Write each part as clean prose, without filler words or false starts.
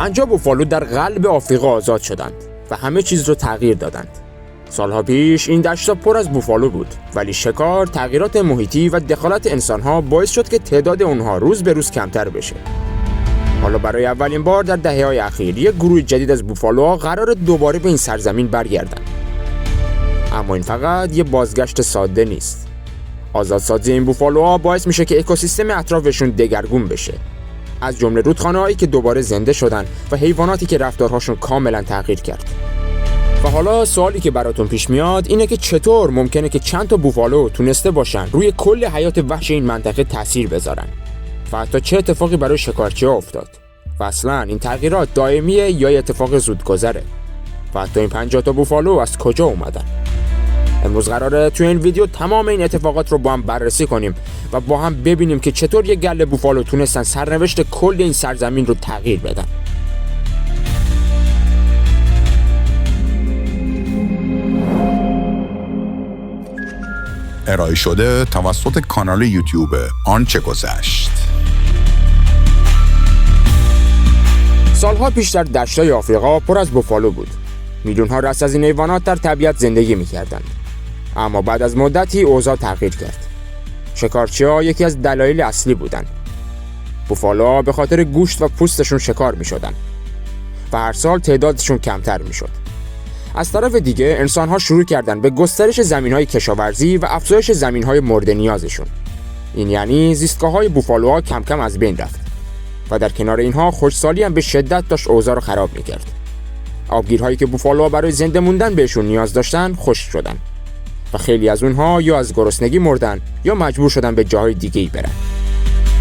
50 بوفالو در قلب آفریقا آزاد شدند و همه چیز رو تغییر دادند. سالها پیش این دشت‌ها پر از بوفالو بود، ولی شکار، تغییرات محیطی و دخالت انسان‌ها باعث شد که تعداد اونها روز به روز کمتر بشه. حالا برای اولین بار در دهه‌های اخیر یک گروه جدید از بوفالوها قرار دوباره به این سرزمین برگردن. اما این فقط یه بازگشت ساده نیست. آزادسازی این بوفالوها باعث میشه که اکوسیستم اطرافشون دگرگون بشه. از جمله رودخانه‌هایی که دوباره زنده شدن و حیواناتی که رفتارهاشون کاملا تغییر کرد. و حالا سوالی که براتون پیش میاد اینه که چطور ممکنه که چند تا بوفالو تونسته باشن روی کل حیات وحش این منطقه تأثیر بذارن؟ و حتی چه اتفاقی برای شکارچی‌ها افتاد؟ و اصلا این تغییرات دائمیه یا اتفاق زودگذره؟ و حتی این 50 تا بوفالو از کجا اومدن؟ امروز قراره توی این ویدیو تمام این اتفاقات رو با هم بررسی کنیم و با هم ببینیم که چطور یک گله بوفالو تونستن سرنوشت کل این سرزمین رو تغییر بدن. ارائه شده توسط کانال یوتیوب آنچه گذشت. سالها پیش در دشت‌های آفریقا پر از بوفالو بود. میلیون‌ها رست از این حیوانات در طبیعت زندگی می‌کردند. اما بعد از مدتی اوضاع تغییر کرد. شکارچی‌ها یکی از دلایل اصلی بودند. بوفالوها به خاطر گوشت و پوستشون شکار می‌شدند و هر سال تعدادشون کمتر می‌شد. از طرف دیگه انسان‌ها شروع کردند به گسترش زمین‌های کشاورزی و افزایش زمین‌های مورد نیازشون. این یعنی زیستگاه‌های بوفالوها کم کم از بین رفت و در کنار اینها خشکسالی هم به شدت داشت اوضاع رو خراب می‌کرد. آبگیرهایی که بوفالوها برای زنده موندن بهشون نیاز داشتن خشک شدن و خیلی از اونها یا از گرسنگی مردن یا مجبور شدن به جاهای دیگه‌ای برن.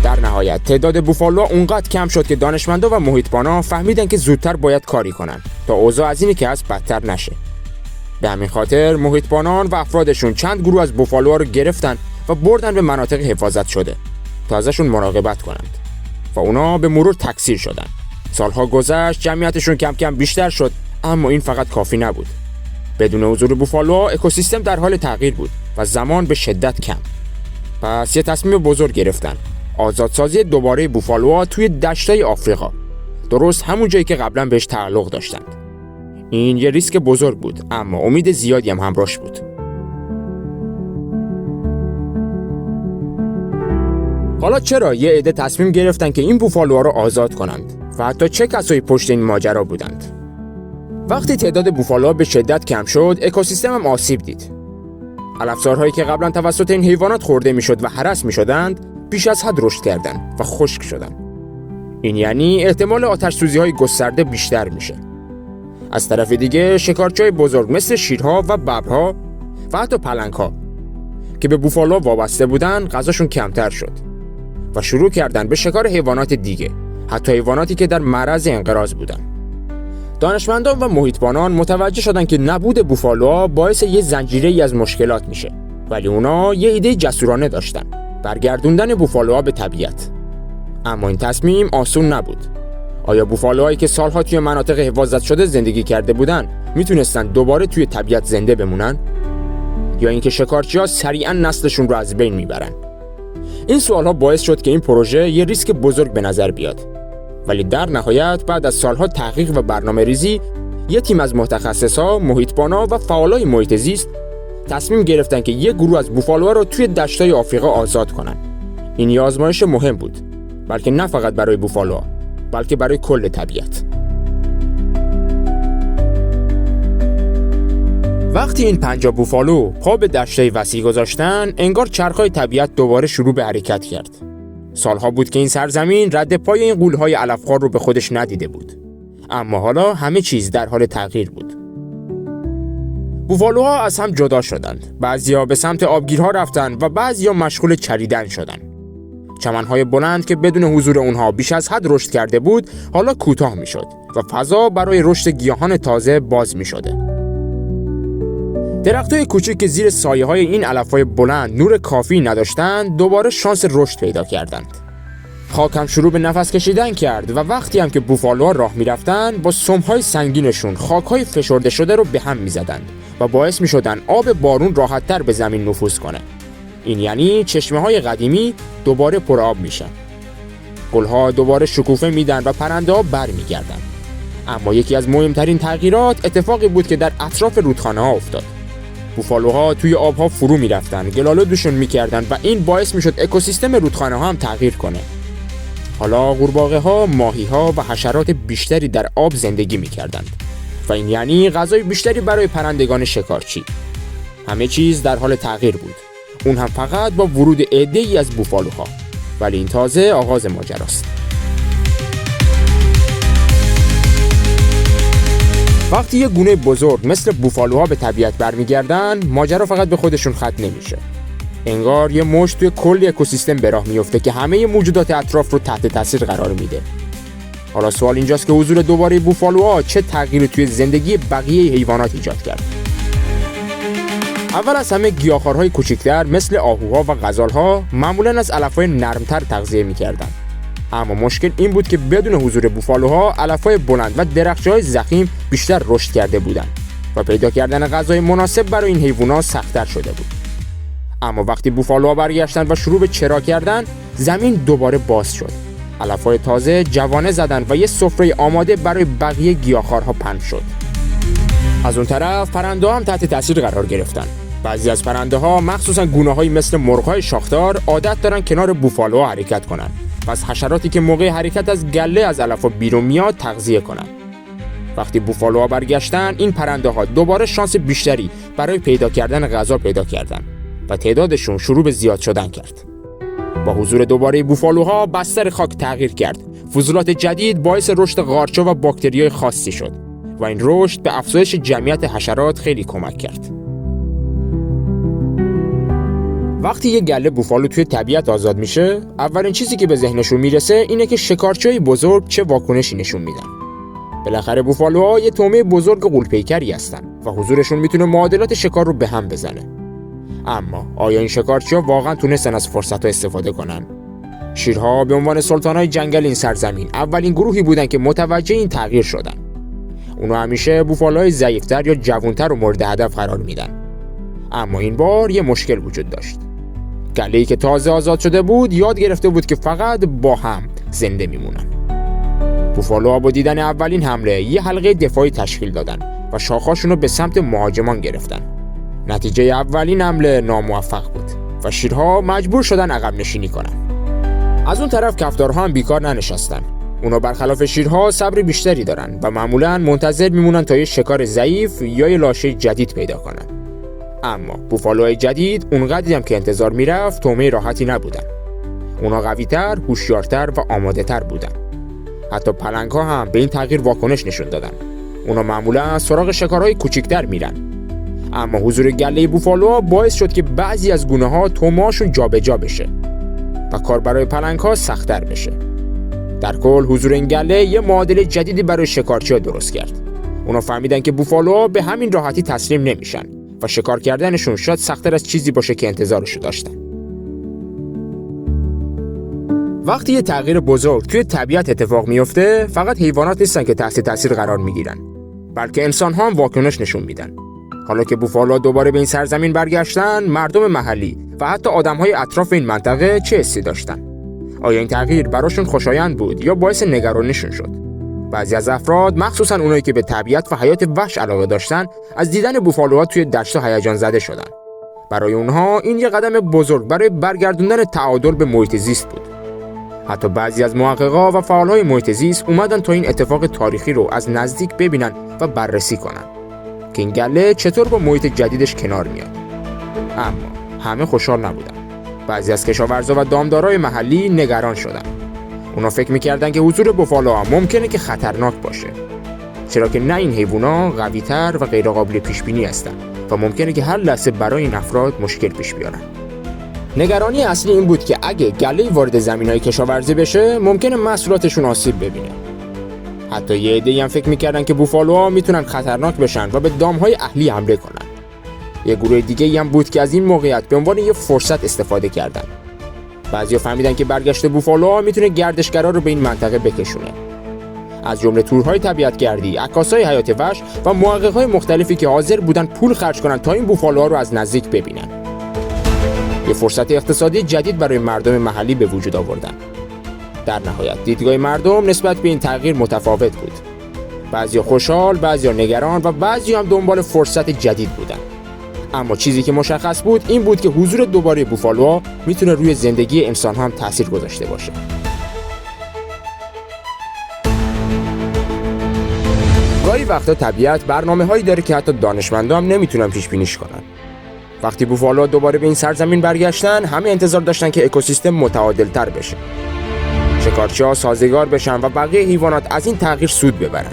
در نهایت تعداد بوفالوها اونقدر کم شد که دانشمندا و محیط‌بانا فهمیدن که زودتر باید کاری کنن تا اوضاع از اینی که هست بدتر نشه. به همین خاطر محیط‌بانان و افرادشون چند گروه از بوفالوها رو گرفتن و بردن به مناطق حفاظت شده تا ازشون مراقبت کنند و اونا به مرور تکثیر شدن. سالها گذشت، جمعیتشون کم کم بیشتر شد، اما این فقط کافی نبود. بدون حضور بوفالوها اکوسیستم در حال تغییر بود و زمان به شدت کم. پس یه تصمیم بزرگ گرفتن: آزادسازی دوباره بوفالوها توی دشت‌های آفریقا، درست همون جایی که قبلا بهش تعلق داشتند. این یه ریسک بزرگ بود، اما امید زیادی هم همراهش بود. حالا چرا یه عده تصمیم گرفتن که این بوفالوها رو آزاد کنند و حتی چه کسایی پشت این ماجرا بودند؟ وقتی تعداد بوفالوها به شدت کم شد، اکوسیستم هم آسیب دید. علفزارهایی که قبلا توسط این حیوانات خورده میشد و هرس میشدند، بیش از حد رشد کردند و خشک شدند. این یعنی احتمال آتش‌سوزی‌های گسترده بیشتر میشه. از طرف دیگه شکارچی‌های بزرگ مثل شیرها و ببرها و حتی پلنگ‌ها که به بوفالوها وابسته بودن، غذاشون کمتر شد و شروع کردن به شکار حیوانات دیگه، حتی حیواناتی که در معرض انقراض بودن. دانشمندان و محیط‌بانان متوجه شدن که نبود بوفالوها باعث یه زنجیره‌ای از مشکلات میشه، ولی اونا یه ایده جسورانه داشتن: برگردوندن بوفالوها به طبیعت. اما این تصمیم آسون نبود. آیا بوفالوهایی که سالها توی مناطق حفاظت شده زندگی کرده بودن میتونستن دوباره توی طبیعت زنده بمونن؟ یا اینکه شکارچی‌ها سریعاً نسلشون رو از بین میبرن؟ این سوالها باعث شد که این پروژه یه ریسک بزرگ به نظر بیاد. ولی در نهایت بعد از سالها تحقیق و برنامه‌ریزی، یه تیم از متخصصا، محیط‌بانا و فعالای محیط زیست تصمیم گرفتن که یک گروه از بوفالوها رو توی دشت‌های آفریقا آزاد کنن. این یه آزمایش مهم بود، بلکه نه فقط برای بوفالوها، بلکه برای کل طبیعت. وقتی این 50 بوفالو پا به دشت‌های وسیع گذاشتن، انگار چرخهای طبیعت دوباره شروع به حرکت کرد. سالها بود که این سرزمین رد پای این غول‌های علف‌خوار رو به خودش ندیده بود. اما حالا همه چیز در حال تغییر بود. بوفالوها از هم جدا شدند. بعضیا به سمت آبگیرها رفتن و بعضیا مشغول چریدن شدند. چمن‌های بلند که بدون حضور اونها بیش از حد رشد کرده بود، حالا کوتاه می‌شد و فضا برای رشد گیاهان تازه باز می‌شده. درخت‌های کوچک که زیر سایه‌های این علف‌های بلند نور کافی نداشتند، دوباره شانس رشد پیدا کردند. خاک هم شروع به نفس کشیدن کرد و وقتی هم که بوفالوها راه می‌رفتند، با سم‌های سنگینشون خاک‌های فشرده شده رو به هم می‌زدند و باعث می‌شدن آب بارون راحت‌تر به زمین نفوذ کنه. این یعنی چشمه‌های قدیمی دوباره پر آب میشن. گل‌ها دوباره شکوفه میدن و پرنده‌ها برمیگردن. اما یکی از مهمترین تغییرات اتفاقی بود که در اطراف رودخانه‌ها افتاد. بوفالوها توی آبها فرو می‌رفتن، گلالودشون می‌کردن و این باعث می‌شد اکوسیستم رودخانه‌ها هم تغییر کنه. حالا قورباغه‌ها، ماهی‌ها و حشرات بیشتری در آب زندگی می‌کردند و این یعنی غذای بیشتری برای پرندگان شکارچی. همه چیز در حال تغییر بود. اون هم فقط با ورود عده‌ای از بوفالوها. ولی این تازه آغاز ماجراست. وقتی یه گونه بزرگ مثل بوفالوها به طبیعت برمیگردن، ماجرا فقط به خودشون ختم نمیشه. انگار یه مشت توی کل اکوسیستم به راه میفته که همه موجودات اطراف رو تحت تاثیر قرار میده. حالا سوال اینجاست که حضور دوباره بوفالوها چه تغییری توی زندگی بقیه حیوانات ایجاد کرد. اول از همه گیاهخوارهای کوچکتر مثل آهوها و غزالها معمولاً از علف‌های نرمتر تغذیه می‌کردند. اما مشکل این بود که بدون حضور بوفالوها علف‌های بلند و درخت‌های ضخیم بیشتر رشد کرده بودند و پیدا کردن غذای مناسب برای این حیوانات سخت‌تر شده بود. اما وقتی بوفالوها برگشتن و شروع به چرا کردن، زمین دوباره باز شد. علف‌های تازه جوانه زدن و یه سفره آماده برای بقیه گیاهخوارها پهن شد. از اون طرف پرنده‌ها هم تحت تاثیر قرار گرفتن. بعضی از پرنده‌ها مخصوصاً گونه‌هایی مثل مرغ‌های شاخدار عادت دارن کنار بوفالوها حرکت کنن و از حشراتی که موقع حرکت از گله از علف‌ها بیرون میاد تغذیه کنن. وقتی بوفالوها برگشتن، این پرنده‌ها دوباره شانس بیشتری برای پیدا کردن غذا پیدا کردن و تعدادشون شروع به زیاد شدن کرد. با حضور دوباره بوفالوها بستر خاک تغییر کرد. فضولات جدید باعث رشد قارچ‌ها و باکتریای خاصی شد و این رشد به افزایش جمعیت حشرات خیلی کمک کرد. وقتی یه گله بوفالو توی طبیعت آزاد میشه، اولین چیزی که به ذهنشون میرسه اینه که شکارچیای بزرگ چه واکنشی نشون میدن. بالاخره بوفالوها یه طعمه بزرگ غول‌پیکری هستن و حضورشون میتونه معادلات شکار رو به هم بزنه. اما آیا این شکارچی‌ها واقعا تونستن از فرصت‌ها استفاده کنن؟ شیرها به عنوان سلطان‌های جنگل این سرزمین اولین گروهی بودن که متوجه این تغییر شدن. اونا همیشه بوفالوهای ضعیف‌تر یا جوان‌تر رو مورد هدف قرار میدن. اما این بار یه مشکل وجود داشت. گله‌ای که تازه آزاد شده بود یاد گرفته بود که فقط با هم زنده میمونن. بوفالوها با دیدن اولین حمله یه حلقه دفاعی تشکیل دادن و شاخه‌هاشون رو به سمت مهاجمان گرفتن. نتیجه اولین حمله ناموفق بود و شیرها مجبور شدن عقب نشینی کنن. از اون طرف کفتارها هم بیکار ننشستن. اونا برخلاف شیرها صبر بیشتری دارن و معمولاً منتظر میمونن تا یه شکار ضعیف یا یه لاشه جدید پیدا کنن. اما بوفالوهای جدید اونقدری هم که انتظار میرفت طعمه راحتی نبودن. اونا قوی‌تر، هوشیارتر و آماده‌تر بودن. حتی پلنگ‌ها هم به این تغییر واکنش نشون دادن. اونا معمولاً سراغ شکارهای کوچکتر میرن. اما حضور گله بوفالوها باعث شد که بعضی از گونه‌ها طعمه‌هاشون جابجا بشه و کار برای پلنگ‌ها سخت‌تر بشه. در کل حضور این گله یه معادله جدیدی برای شکارچی‌ها درست کرد. اونا فهمیدن که بوفالوها به همین راحتی تسلیم نمیشن و شکار کردنشون شاید سخت‌تر از چیزی باشه که انتظارشو داشتن. وقتی یه تغییر بزرگ توی طبیعت اتفاق میفته، فقط حیوانات نیستن که تحت تاثیر قرار میگیرن، بلکه انسان‌ها هم واکنش نشون میدن. حالا که بوفالوها دوباره به این سرزمین برگشتن، مردم محلی و حتی آدم‌های اطراف این منطقه چه حسی داشتن؟ آیا این تغییر براشون خوشایند بود یا باعث نگرانیشون شد؟ بعضی از افراد، مخصوصاً اونایی که به طبیعت و حیات وحش علاقه داشتن، از دیدن بوفالوها توی دشت‌ها هیجان زده شدن. برای اونها این یه قدم بزرگ برای برگردوندن تعادل به محیط زیست بود. حتی بعضی از محققا و فعالای محیط زیست اومدن تا این اتفاق تاریخی رو از نزدیک ببینن و بررسی کنن که این گله چطور با محیط جدیدش کنار میاد. اما همه خوشحال نبودن. بعضی از کشاورزا و دامدارای محلی نگران شدن. اونا فکر میکردن که حضور بوفالوها ممکنه که خطرناک باشه، چرا که نه این حیوونا قوی‌تر و غیر قابل پیش بینی هستن و ممکنه که هر لحظه برای این افراد مشکل پیش بیارن. نگرانی اصلی این بود که اگه گله‌ای وارد زمین‌های کشاورزی بشه، ممکنه محصولاتشون آسیب ببینه. حتی یه عده‌ای هم فکر میکردن که بوفالوها میتونن خطرناک بشن و به دام‌های اهلی حمله کنن. یه گروه دیگه‌ای هم بود که از این موقعیت به عنوان یه فرصت استفاده کردن. بعضیا فهمیدن که برگشت بوفالوها میتونه گردشگرا رو به این منطقه بکشونه. از جمله تورهای طبیعت‌گردی، عکاسای حیات وحش و محققای مختلفی که حاضر بودن پول خرج کنن تا این بوفالوها رو از نزدیک ببینن. یه فرصت اقتصادی جدید برای مردم محلی به وجود آوردن. در نهایت دیدگاه مردم نسبت به این تغییر متفاوت بود. بعضی خوشحال، بعضی نگران و بعضی هم دنبال فرصت جدید بودن. اما چیزی که مشخص بود این بود که حضور دوباره بوفالوها میتونه روی زندگی انسان هم تاثیر گذاشته باشه. گاهی وقتا طبیعت برنامه‌هایی داره که حتی دانشمندا هم نمیتونن پیش بینیش کنن. وقتی بوفالوها دوباره به این سرزمین برگشتن، همه انتظار داشتن که اکوسیستم متعادل‌تر بشه. شکارچی‌ها سازگار بشن و بقیه حیوانات از این تغییر سود ببرن.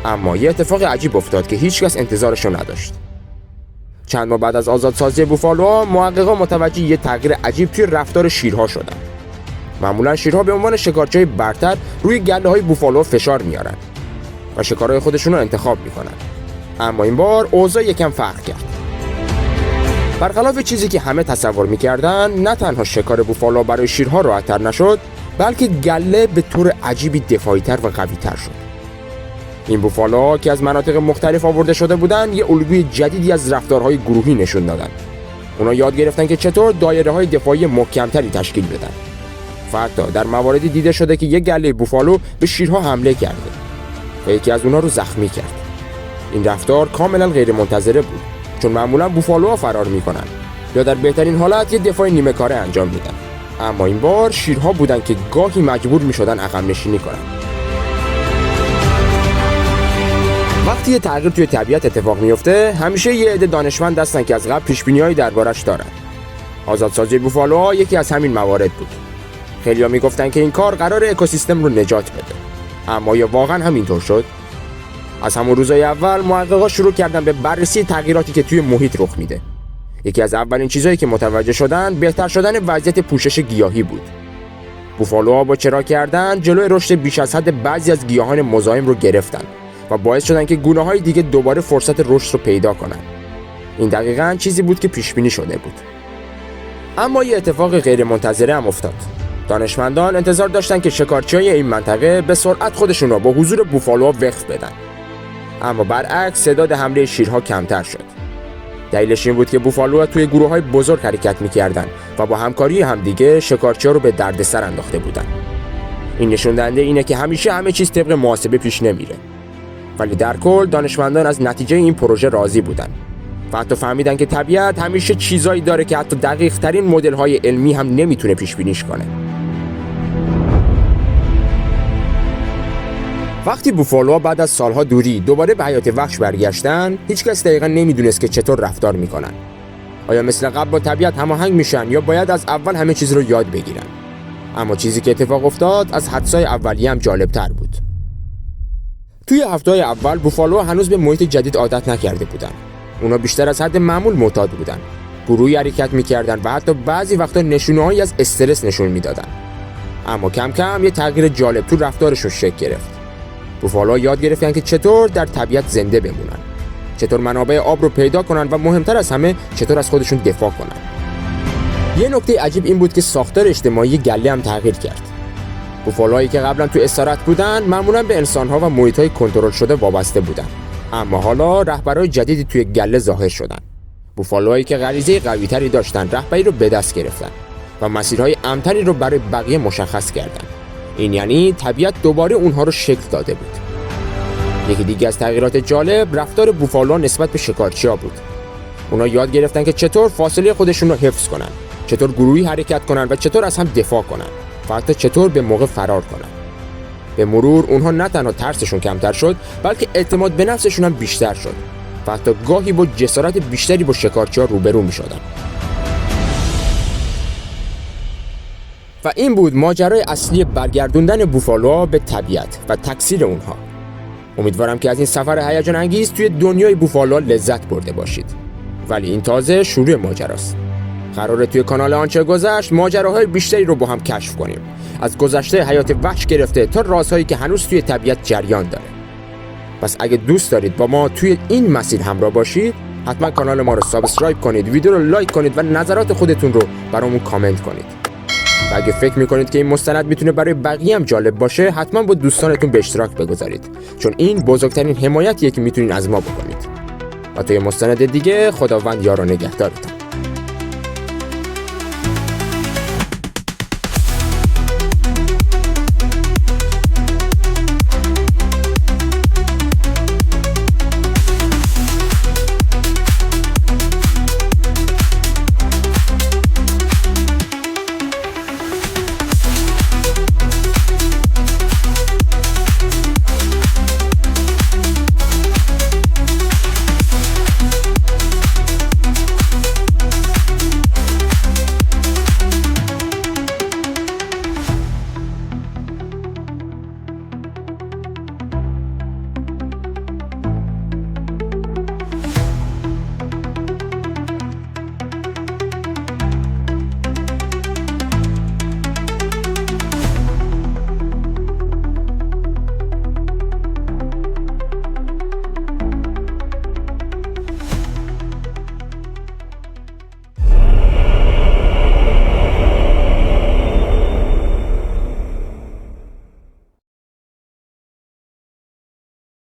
اما یه اتفاق عجیب افتاد که هیچکس انتظارش رو نداشت. چند ماه بعد از آزادسازی بوفالوها، محققا متوجه یه تغییر عجیب توی رفتار شیرها شدن. معمولا شیرها به عنوان شکارچی‌های برتر روی گله‌های بوفالوها فشار میارن و شکارهای خودشون رو انتخاب میکنن. اما این بار اوضاع یکم فرق کرد. برخلاف چیزی که همه تصور میکردن، نه تنها شکار بوفالوها برای شیرها راحت‌تر نشد، بلکه گله به طور عجیبی دفاعی‌تر و قوی‌تر شد. این بوفالوها که از مناطق مختلف آورده شده بودن، یه الگوی جدیدی از رفتارهای گروهی نشون دادن. اونا یاد گرفتن که چطور دایره‌های دفاعی محکم‌تری تشکیل بدن. و حتی در مواردی دیده شده که یه گله بوفالو به شیرها حمله کرده و یکی از اونها رو زخمی کرد. این رفتار کاملا غیرمنتظره بود، چون معمولا بوفالوها فرار میکنن یا در بهترین حالت یه دفاع نیمه کاره انجام میدن. اما این بار شیرها بودن که گاهی مجبور میشدن عقب نشینی کنن. وقتی یه تغییر توی طبیعت اتفاق میفته، همیشه یه عده دانشمند هستن که از قبل پیش‌بینی‌هایی دربارش دارن. آزادسازی بوفالوها یکی از همین موارد بود. خیلی‌ها میگفتن که این کار قرار اکوسیستم رو نجات بده. اما یا واقعا همینطور شد؟ از همون روزهای اول محققا شروع کردن به بررسی تغییراتی که توی محیط رخ میده. یکی از اولین چیزایی که متوجه شدن بهتر شدن وضعیت پوشش گیاهی بود. بوفالوها با چرا کردن جلوی رشد بیش از حد بعضی از گیاهان مزاحم رو گرفتن و باعث شدن که گونه‌های دیگه دوباره فرصت رشد رو پیدا کنن. این دقیقاً چیزی بود که پیش بینی شده بود. اما یه اتفاق غیرمنتظره هم افتاد. دانشمندان انتظار داشتن که شکارچی‌های این منطقه به سرعت خودشون رو با حضور بوفالوها وقف بدن. اما برعکس تعداد حمله شیرها کمتر شد. دلیلش این بود که بوفالوها توی گروه‌های بزرگ حرکت می‌کردن و با همکاری همدیگه شکارچی‌ها رو به دردسر انداخته بودن. این نشون دهنده اینه که همیشه همه چیز طبق محاسبه پیش نمیره. ولی در کل دانشمندان از نتیجه این پروژه راضی بودن و حتی فهمیدن که طبیعت همیشه چیزایی داره که حتی دقیق‌ترین مدل‌های علمی هم نمیتونه پیش بینیش کنه. وقتی بوفالوها بعد از سالها دوری دوباره به حیات وحش برگشتن، هیچکس دقیقاً نمیدونست که چطور رفتار میکنن. آیا مثل قبل با طبیعت هماهنگ میشن یا باید از اول همه چیز رو یاد بگیرن؟ اما چیزی که اتفاق افتاد از حدسای اولیه هم جالب‌تر بود. توی هفته‌های اول بوفالوها هنوز به محیط جدید عادت نکرده بودن. اونا بیشتر از حد معمول معتاد بودن. گروهی حرکت میکردن و حتی بعضی وقتا نشونه‌هایی از استرس نشون میدادن. اما کم کم یه تغییر جالب تو رفتارشون شکل گرفت. بوفالوها یاد گرفتن که چطور در طبیعت زنده بمونن، چطور منابع آب رو پیدا کنن و مهمتر از همه چطور از خودشون دفاع کنن. یه نکته عجیب این بود که ساختار اجتماعی گله هم تغییر کرد. بوفالوهایی که قبلا تو اسارت بودن معمولا به انسان‌ها و محیط‌های کنترل شده وابسته بودن، اما حالا رهبرای جدیدی توی گله ظاهر شدن. بوفالوهایی که غریزه قوی‌تری داشتن رهبری رو به دست گرفتن و مسیرهای امن‌تری رو برای بقیه مشخص کردن. این یعنی طبیعت دوباره اونها رو شکل داده بود. یکی دیگه از تغییرات جالب رفتار بوفالوها نسبت به شکارچی‌ها بود. اونا یاد گرفتن که چطور فاصله خودشون رو حفظ کنن، چطور گروهی حرکت کنن و چطور از هم دفاع کنن و حتی چطور به موقع فرار کنن. به مرور اونها نه تنها ترسشون کمتر شد، بلکه اعتماد به نفسشون هم بیشتر شد و حتی گاهی با جسارت بیشتری با شکارچی‌ها روبرو می‌شدن. و این بود ماجرای اصلی برگردوندن بوفالوها به طبیعت و تکثیر اونها. امیدوارم که از این سفر هیجان انگیز توی دنیای بوفالوها لذت برده باشید. ولی این تازه شروع ماجراست. قراره توی کانال آنچه گذشت ماجراهای بیشتری رو با هم کشف کنیم. از گذشته حیات وحش گرفته تا رازهایی که هنوز توی طبیعت جریان داره. پس اگه دوست دارید با ما توی این مسیر همراه باشید، حتما کانال ما رو سابسکرایب کنید، ویدیو رو لایک کنید و نظرات خودتون رو برامون کامنت کنید. و اگه فکر میکنید که این مستند میتونه برای بقیه هم جالب باشه، حتما با دوستانتون به اشتراک بگذارید، چون این بزرگترین حمایتیه که میتونین از ما بکنید. و توی مستند دیگه خداوند یار و نگهدارتون.